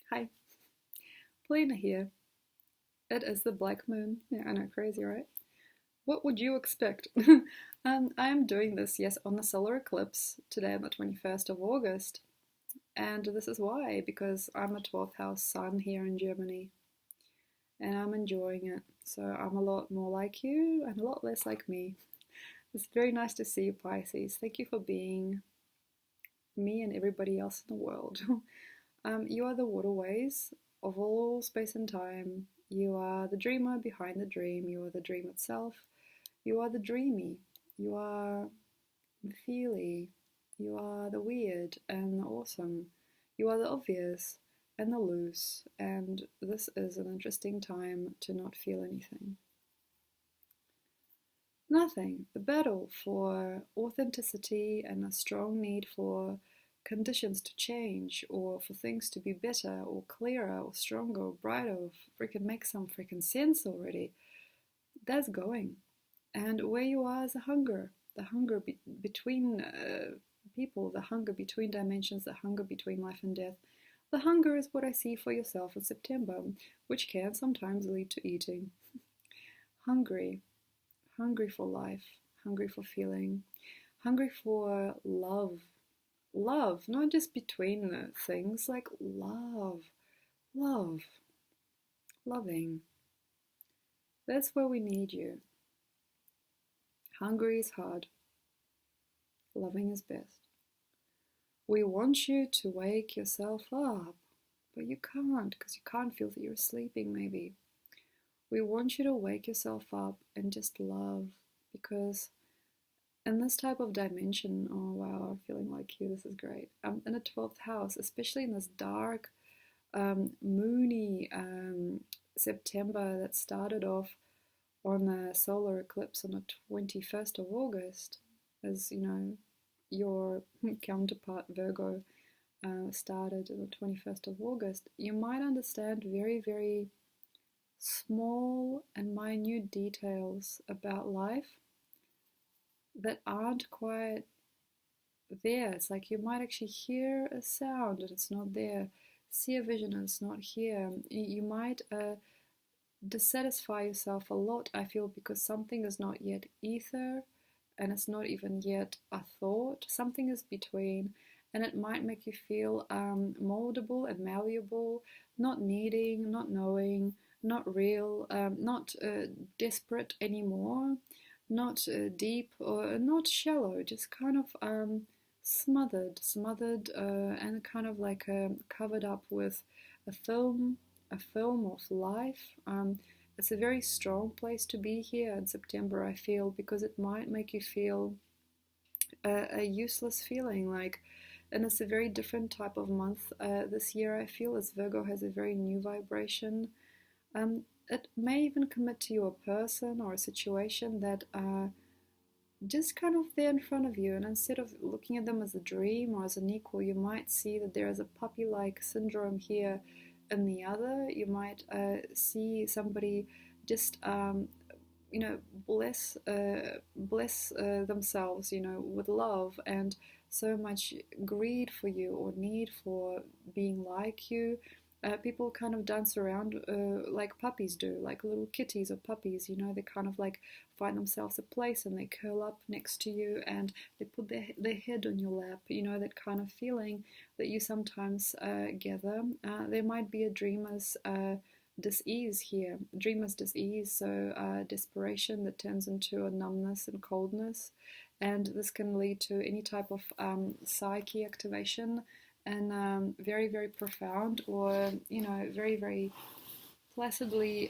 Hi, Polina here. It is the black moon. Yeah, I know, crazy, right? What would you expect? I am doing this, yes, on the solar eclipse today on the 21st of August. And this is why, because I'm a 12th house sun here in Germany and I'm enjoying it. So I'm a lot more like you and a lot less like me. It's very nice to see you, Pisces. Thank you for being me and everybody else in the world. You are the waterways of all space and time. You are the dreamer behind the dream. You are the dream itself. You are the dreamy. You are the feely. You are the weird and the awesome. You are the obvious and the loose. And this is an interesting time to not feel anything. Nothing. The battle for authenticity and a strong need for conditions to change or for things to be better or clearer or stronger or brighter or freaking make some freaking sense already. That's going. And where you are is the hunger between people, the hunger between dimensions, the hunger between life and death. The hunger is what I see for yourself in September, which can sometimes lead to eating. Hungry, hungry for life, hungry for feeling, hungry for love. Love, not just between the things, like love, love, loving. That's where we need you. Hungry is hard, loving is best. We want you to wake yourself up, but you can't because you can't feel that you're sleeping, maybe. We want you to wake yourself up and just love because in this type of dimension, oh wow, I'm feeling like you, this is great. In a 12th house, especially in this dark, moony September that started off on the solar eclipse on the 21st of August, as you know, your counterpart Virgo started on the 21st of August, you might understand very, very small and minute details about life that aren't quite there. It's like you might actually hear a sound and it's not there, see a vision and it's not here. You might dissatisfy yourself a lot, I feel, because something is not yet ether and it's not even yet a thought. Something is between, and it might make you feel moldable and malleable, not needing, not knowing, not real, not desperate anymore, not deep or not shallow, just kind of smothered, and kind of like covered up with a film of life. It's a very strong place to be here in September, I feel, because it might make you feel a useless feeling, like, and it's a very different type of month this year, I feel, as Virgo has a very new vibration. It may even commit to you a person or a situation that just kind of there in front of you, and instead of looking at them as a dream or as an equal, you might see that there is a puppy-like syndrome here in the other. You might see somebody just bless themselves, with love and so much greed for you or need for being like you. People kind of dance around like puppies do, like little kitties or puppies, they kind of like find themselves a place and they curl up next to you and they put their head on your lap, that kind of feeling that you sometimes gather. There might be a dreamer's dis-ease here, dreamer's dis-ease, so desperation that turns into a numbness and coldness, and this can lead to any type of psyche activation and very, very profound or, very, very placidly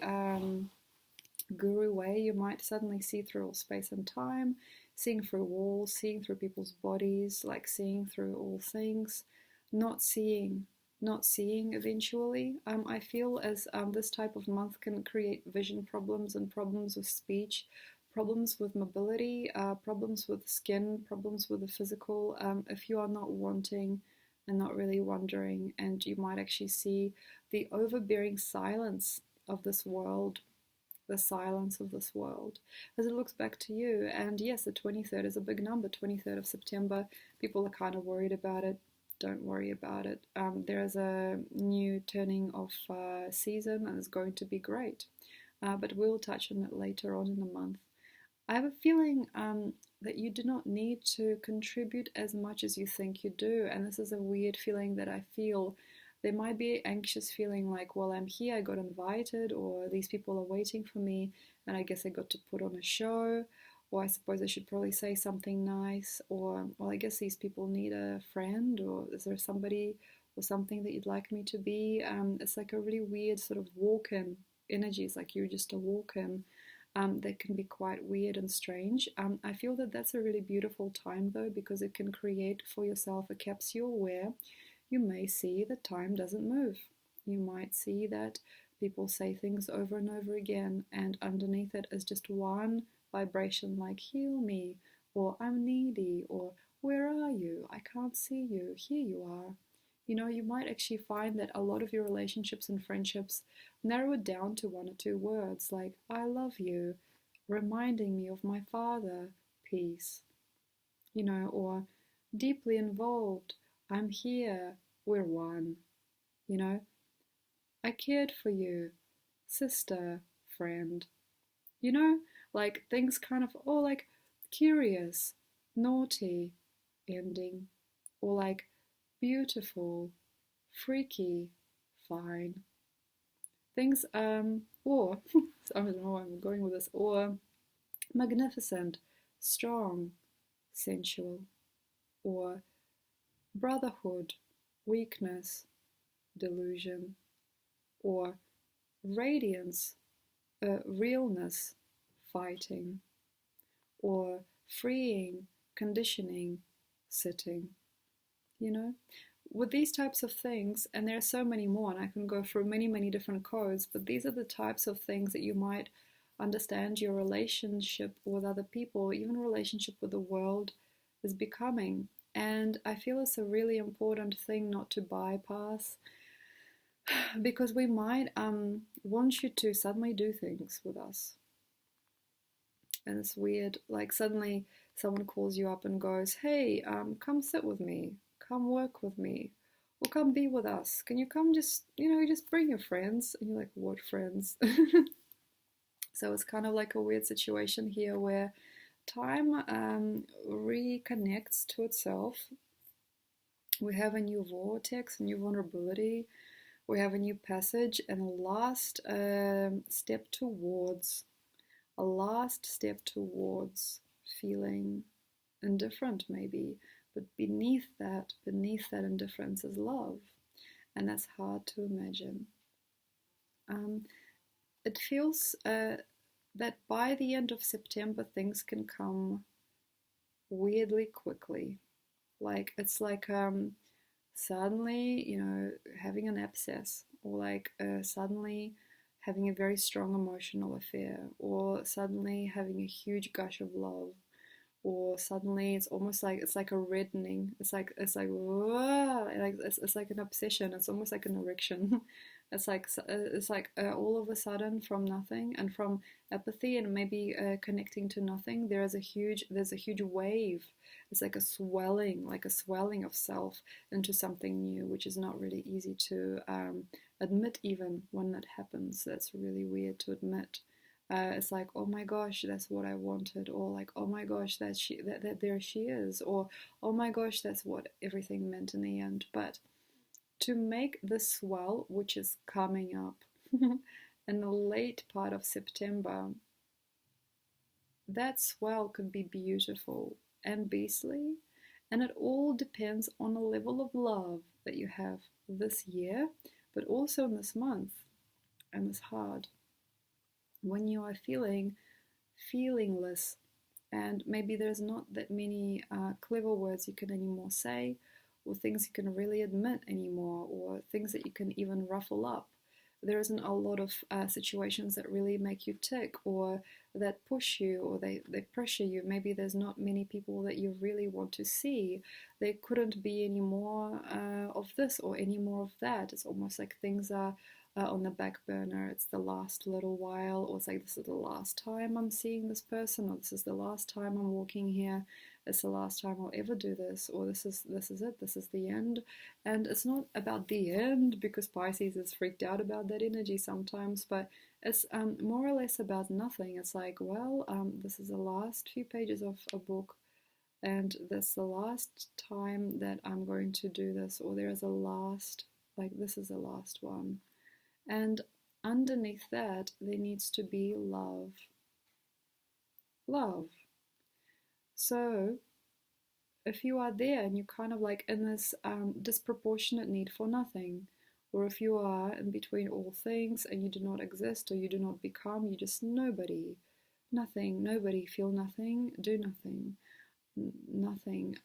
guru way. You might suddenly see through all space and time, seeing through walls, seeing through people's bodies, like seeing through all things, not seeing eventually. I feel as this type of month can create vision problems and problems with speech, problems with mobility, problems with skin, problems with the physical, if you are not wanting and not really wondering, and you might actually see the overbearing silence of this world, the silence of this world, as it looks back to you. And yes, the 23rd is a big number, 23rd of September. People are kind of worried about it. don't worry about it. There's a new turning of season and it's going to be great. But we'll touch on it later on in the month. I have a feeling that you do not need to contribute as much as you think you do. And this is a weird feeling that I feel. There might be an anxious feeling like, well, I'm here, I got invited, or these people are waiting for me, and I guess I got to put on a show, or I suppose I should probably say something nice, or, well, I guess these people need a friend, or is there somebody or something that you'd like me to be? It's like a really weird sort of walk-in energy. It's like you're just a walk-in. That can be quite weird and strange. I feel that that's a really beautiful time though, because it can create for yourself a capsule where you may see that time doesn't move. You might see that people say things over and over again, and underneath it is just one vibration like heal me, or I'm needy, or where are you? I can't see you. Here you are. You know, you might actually find that a lot of your relationships and friendships narrow it down to one or two words like I love you, reminding me of my father, peace, you know, or deeply involved, I'm here, we're one, you know, I cared for you, sister, friend, you know, like things kind of, or like curious, naughty, ending, or like beautiful, freaky, fine. Things, or, I don't know where I'm going with this, or magnificent, strong, sensual, or brotherhood, weakness, delusion, or radiance, realness, fighting, or freeing, conditioning, sitting, you know? With these types of things, and there are so many more, and I can go through many, many different codes, but these are the types of things that you might understand your relationship with other people, even relationship with the world, is becoming. And I feel it's a really important thing not to bypass, because we might want you to suddenly do things with us. And it's weird, like suddenly someone calls you up and goes, hey, come sit with me, come work with me, or come be with us. Can you come just, you know, just bring your friends? And you're like, what friends? So it's kind of like a weird situation here where time reconnects to itself. We have a new vortex, a new vulnerability. We have a new passage and a last step towards feeling indifferent maybe, but beneath that indifference is love, and that's hard to imagine. It feels that by the end of September things can come weirdly quickly. Like it's like suddenly, you know, having an abscess, or like suddenly having a very strong emotional affair, or suddenly having a huge gush of love, or suddenly it's almost like it's like a reddening. It's like whoa, like it's like an obsession. It's almost like an erection. It's like all of a sudden from nothing and from apathy and maybe connecting to nothing. There's a huge wave. It's like a swelling of self into something new, which is not really easy to admit even when that happens. That's really weird to admit. It's like, oh my gosh, that's what I wanted, or like, oh my gosh, that there she is, or oh my gosh, that's what everything meant in the end. But to make the swell, which is coming up in the late part of September, that swell could be beautiful and beastly, and it all depends on the level of love that you have this year, but also in this month and this heart. When you are feelingless, and maybe there's not that many clever words you can anymore say, or things you can really admit anymore, or things that you can even ruffle up. There isn't a lot of situations that really make you tick, or that push you, or they pressure you. Maybe there's not many people that you really want to see. There couldn't be any more of this or any more of that. It's almost like things are on the back burner. It's the last little while, or it's like this is the last time I'm seeing this person, or this is the last time I'm walking here. it's the last time I'll ever do this, or this is it, this is the end. And it's not about the end, because Pisces is freaked out about that energy sometimes, but it's more or less about nothing. It's like, well, this is the last few pages of a book, and this is the last time that I'm going to do this, or there is a last, like, this is the last one. And underneath that, there needs to be love. Love. So if you are there and you're kind of like in this disproportionate need for nothing, or if you are in between all things and you do not exist or you do not become, you just nobody, nothing, nobody, feel nothing, do nothing, nothing.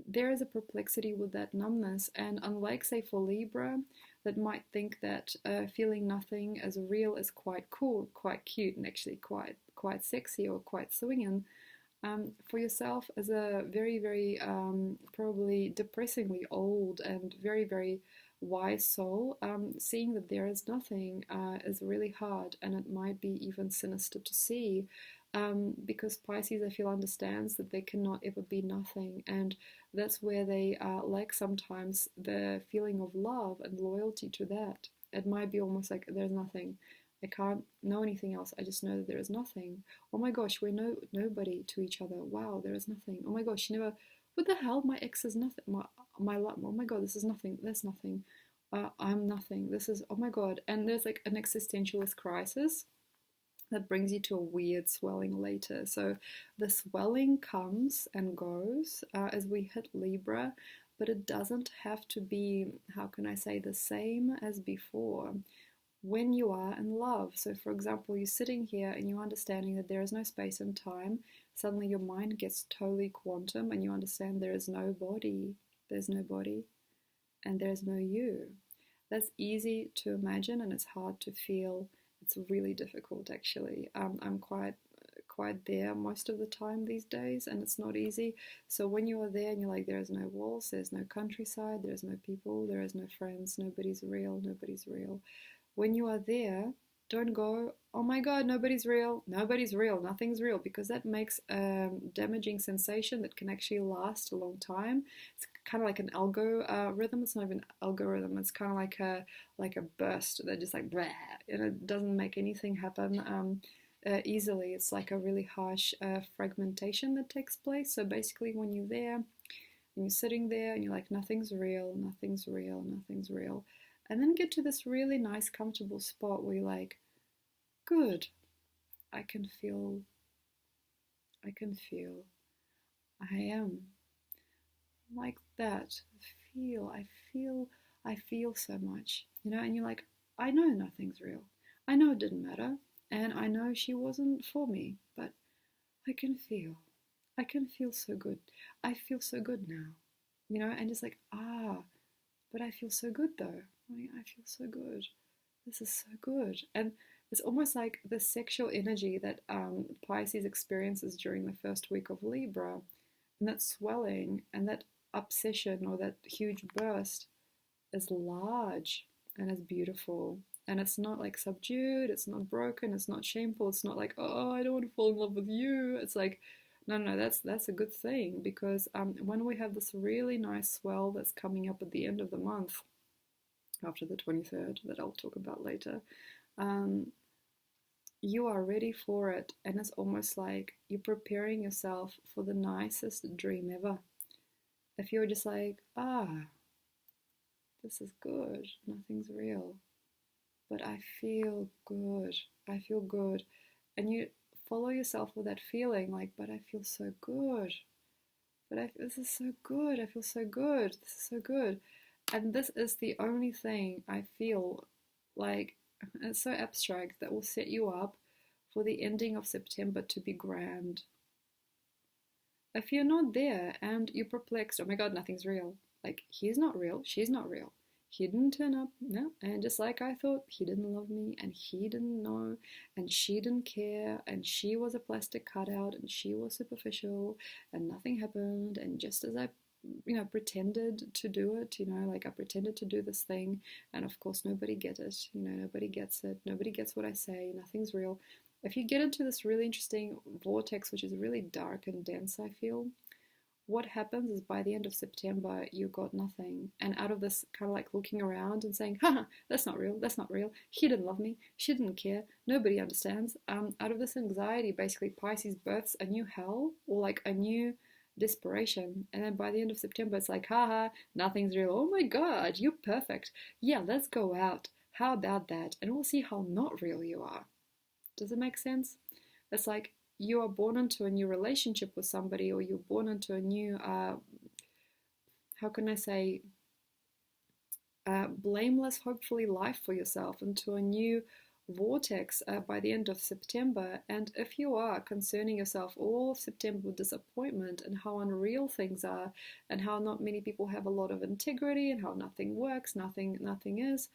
There is a perplexity with that numbness, and unlike, say, for Libra, that might think that feeling nothing as real is quite cool, quite cute, and actually quite sexy or quite swinging. For yourself, as a very, very probably depressingly old and very, very wise soul, seeing that there is nothing is really hard, and it might be even sinister to see, because Pisces, I feel, understands that they cannot ever be nothing, and that's where they lack sometimes the feeling of love and loyalty to that. It might be almost like there's nothing. I can't know anything else. I just know that there is nothing. Oh my gosh, we're nobody to each other. Wow, there is nothing. Oh my gosh, never. What the hell? My ex is nothing. My oh my god, this is nothing. That's nothing. I'm nothing. This is, oh my god. And there's like an existentialist crisis that brings you to a weird swelling later. So the swelling comes and goes as we hit Libra, but it doesn't have to be, how can I say, the same as before. When you are in love, so for example, you're sitting here and you're understanding that there is no space and time, suddenly your mind gets totally quantum and you understand there is no body, there's no body, and there's no you. That's easy to imagine and it's hard to feel. It's really difficult, actually. I'm quite there most of the time these days, and it's not easy. So when you are there and you're like, there's no walls, there's no countryside, there's no people, there is no friends, nobody's real, nobody's real. When you are there, don't go, oh my god, nobody's real, nobody's real, nothing's real, because that makes a damaging sensation that can actually last a long time. It's kind of like an algorithm. It's not even algorithm. It's kind of like a burst that just like blah, and it doesn't make anything happen easily. It's like a really harsh fragmentation that takes place. So basically, when you're there and you're sitting there and you're like, nothing's real, nothing's real, nothing's real, and then get to this really nice, comfortable spot where you're like, good, I can feel, I am like that. I feel so much, and you're like, I know nothing's real. I know it didn't matter, and I know she wasn't for me, but I can feel so good. I feel so good now, and just like, but I feel so good though. I feel so good. This is so good. And it's almost like the sexual energy that Pisces experiences during the first week of Libra, and that swelling and that obsession or that huge burst is large and is beautiful. And it's not like subdued, it's not broken, it's not shameful, it's not like, oh, I don't want to fall in love with you. It's like, no, that's a good thing, because when we have this really nice swell that's coming up at the end of the month, after the 23rd, that I'll talk about later, you are ready for it, and it's almost like you're preparing yourself for the nicest dream ever. If you're just like, this is good, nothing's real, but I feel good, and you follow yourself with that feeling, like, but I feel so good, this is so good, I feel so good, this is so good. And this is the only thing I feel like, it's so abstract, that will set you up for the ending of September to be grand. If you're not there and you're perplexed, oh my god, nothing's real. Like, he's not real, she's not real. He didn't turn up, no, and just like I thought, he didn't love me, and he didn't know, and she didn't care, and she was a plastic cutout, and she was superficial, and nothing happened, and just as I pretended to do it, like I pretended to do this thing, and of course nobody gets it, nobody gets it, nobody gets what I say, nothing's real. If you get into this really interesting vortex, which is really dark and dense, I feel, what happens is by the end of September, you got nothing. And out of this kind of like looking around and saying, haha, that's not real, that's not real. He didn't love me, she didn't care, nobody understands. Out of this anxiety, basically, Pisces births a new hell or like a new desperation. And then by the end of September, it's like, haha, nothing's real. Oh my God, you're perfect. Yeah, let's go out. How about that? And we'll see how not real you are. Does it make sense? It's like you are born into a new relationship with somebody, or you're born into a new, how can I say, blameless, hopefully, life for yourself, into a new vortex by the end of September. And if you are concerning yourself all of September with disappointment and how unreal things are, and how not many people have a lot of integrity, and how nothing works, nothing is,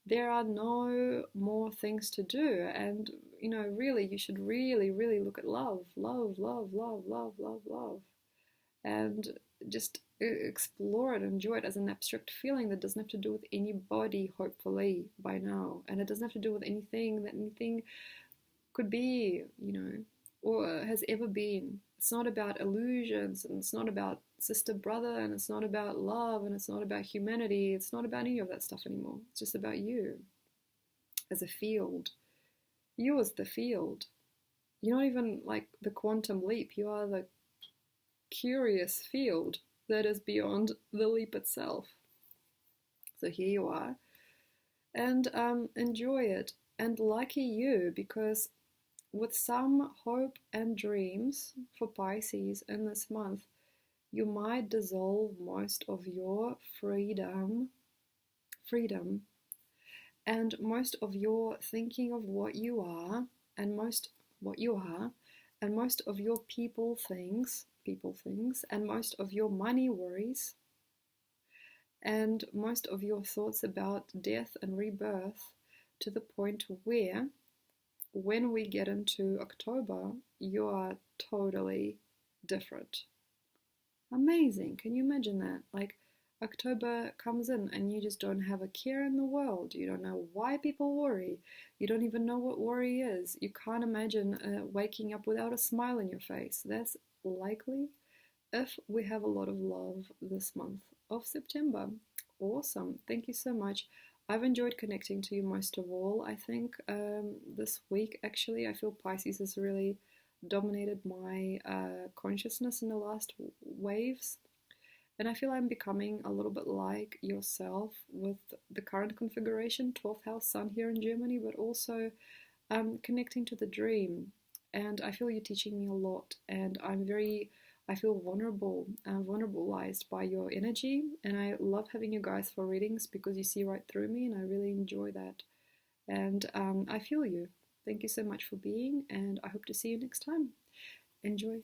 there are no more things to do. And really, you should really look at love, and just explore it, enjoy it as an abstract feeling that doesn't have to do with anybody, hopefully, by now. And it doesn't have to do with anything that anything could be, or has ever been. It's not about illusions, and it's not about sister, brother, and it's not about love, and it's not about humanity. It's not about any of that stuff anymore. It's just about you as a field. You as the field. You're not even like the quantum leap. You are the curious field that is beyond the leap itself. So here you are, and enjoy it. And lucky you, because with some hope and dreams for Pisces in this month, you might dissolve most of your freedom, and most of your thinking of what you are, and most of your people things, and most of your money worries, and most of your thoughts about death and rebirth, to the point where, when we get into October, you are totally different. Amazing. Can you imagine that? Like, October comes in and you just don't have a care in the world. You don't know why people worry. You don't even know what worry is. You can't imagine waking up without a smile on your face. That's likely if we have a lot of love this month of September. Awesome. Thank you so much. I've enjoyed connecting to you most of all. I think this week, actually, I feel Pisces has really dominated my consciousness in the last waves. And I feel I'm becoming a little bit like yourself with the current configuration, 12th house sun here in Germany, but also connecting to the dream. And I feel you're teaching me a lot, and I feel vulnerabilized by your energy, and I love having you guys for readings because you see right through me, and I really enjoy that. And I feel you. Thank you so much for being, and I hope to see you next time. Enjoy.